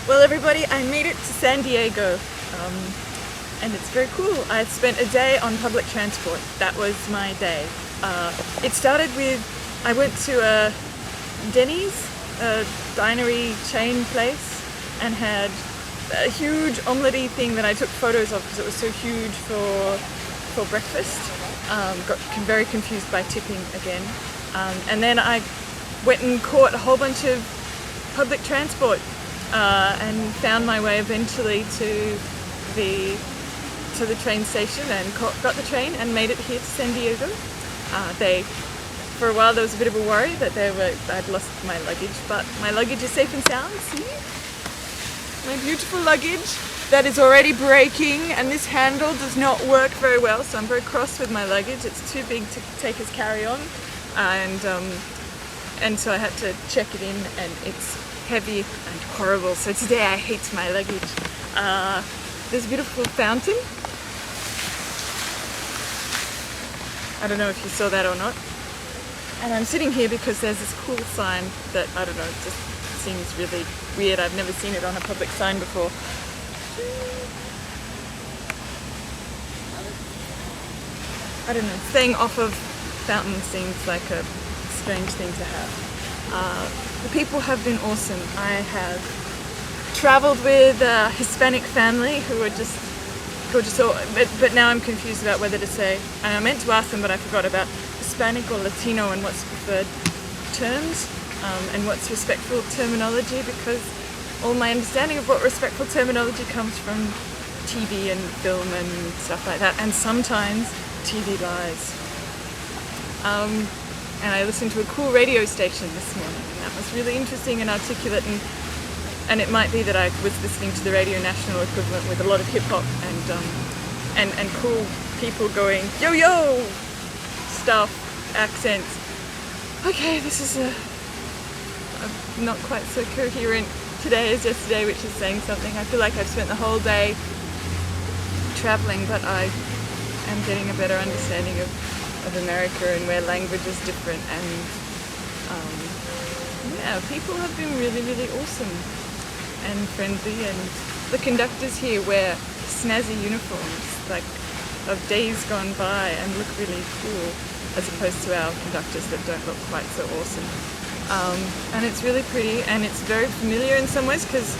Well, everybody, I made it to San Diego, and it's very cool. I spent a day on public transport. That was my day. It started with, I went to a Denny's, a dinery chain place, and had a huge omelette-y thing that I took photos of because it was so huge for breakfast. Got very confused by tipping again. And then I went and caught a whole bunch of public transport and found my way eventually to the train station and got the train and made it here to San Diego. For a while there was a bit of a worry that I'd lost my luggage, but my luggage is safe and sound. See? My beautiful luggage that is already breaking, and this handle does not work very well, so I'm very cross with my luggage. It's too big to take as carry-on, and so I had to check it in, and it's heavy and horrible. So today I hate my luggage. There's a beautiful fountain. I don't know if you saw that or not. And I'm sitting here because there's this cool sign that, I don't know, it just seems really weird. I've never seen it on a public sign before. I don't know, staying off of fountains seems like a strange thing to have. The people have been awesome. I have traveled with a Hispanic family who are just gorgeous, but now I'm confused about whether to say, and I meant to ask them but I forgot about Hispanic or Latino and what's preferred terms, and what's respectful terminology, because all my understanding of what respectful terminology comes from TV and film and stuff like that, and sometimes TV lies. And I listened to a cool radio station this morning, and that was really interesting and articulate, and it might be that I was listening to the Radio National equivalent with a lot of hip hop and cool people going yo yo stuff, accents. Okay, this is a not quite so coherent today as yesterday, which is saying something. I feel like I've spent the whole day traveling, but I am getting a better understanding of America and where language is different, and yeah, people have been really, really awesome and friendly, and the conductors here wear snazzy uniforms like of days gone by and look really cool, as opposed to our conductors that don't look quite so awesome. And it's really pretty, and it's very familiar in some ways because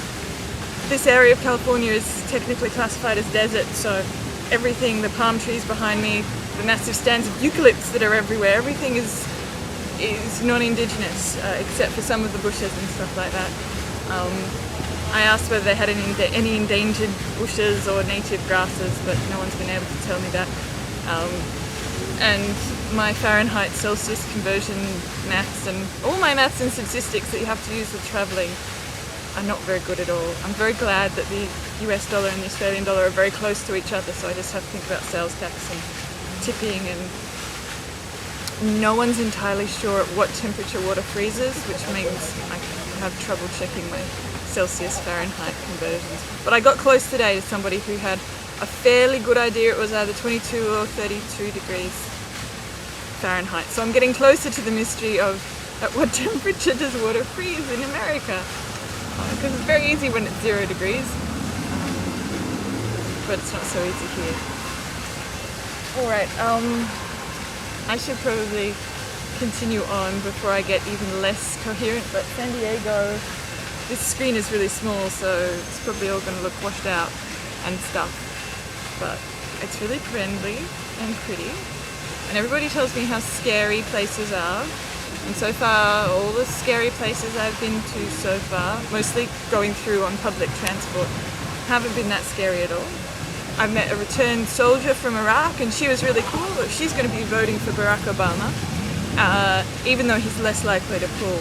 this area of California is technically classified as desert, so everything, the palm trees behind me, the massive stands of eucalypts that are everywhere, everything is non-indigenous, except for some of the bushes and stuff like that. I asked whether they had any endangered bushes or native grasses, but no one's been able to tell me that. And my Fahrenheit Celsius conversion maths and all my maths and statistics that you have to use with travelling are not very good at all. I'm very glad that the US dollar and the Australian dollar are very close to each other, so I just have to think about sales tax and tipping, and no one's entirely sure at what temperature water freezes, which means I have trouble checking my Celsius Fahrenheit conversions. But I got close today to somebody who had a fairly good idea. It was either 22 or 32 degrees Fahrenheit. So I'm getting closer to the mystery of at what temperature does water freeze in America? Because it's very easy when it's 0 degrees, but it's not so easy here. Alright, I should probably continue on before I get even less coherent, but San Diego, this screen is really small, so it's probably all going to look washed out and stuff, but it's really friendly and pretty, and everybody tells me how scary places are, and so far all the scary places I've been to so far, mostly going through on public transport, haven't been that scary at all. I met a returned soldier from Iraq, and she was really cool. She's going to be voting for Barack Obama, even though he's less likely to pull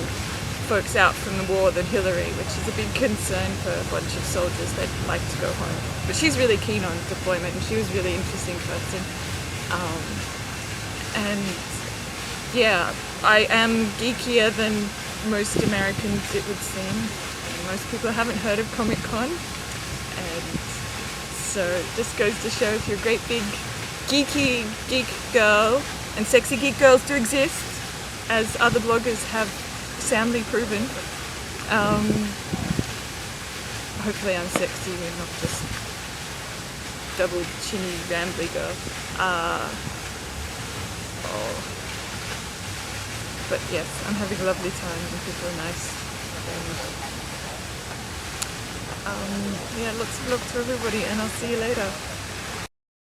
folks out from the war than Hillary, which is a big concern for a bunch of soldiers. They'd like to go home. But she's really keen on deployment, and she was a really interesting person. And yeah, I am geekier than most Americans, it would seem. Most people haven't heard of Comic-Con, and so it just goes to show if you're a great big geeky geek girl, and sexy geek girls do exist, as other bloggers have soundly proven, hopefully I'm sexy and not just double chinny rambly girl. Oh. But yes, I'm having a lovely time and people are nice. And, yeah, lots of love to everybody and I'll see you later.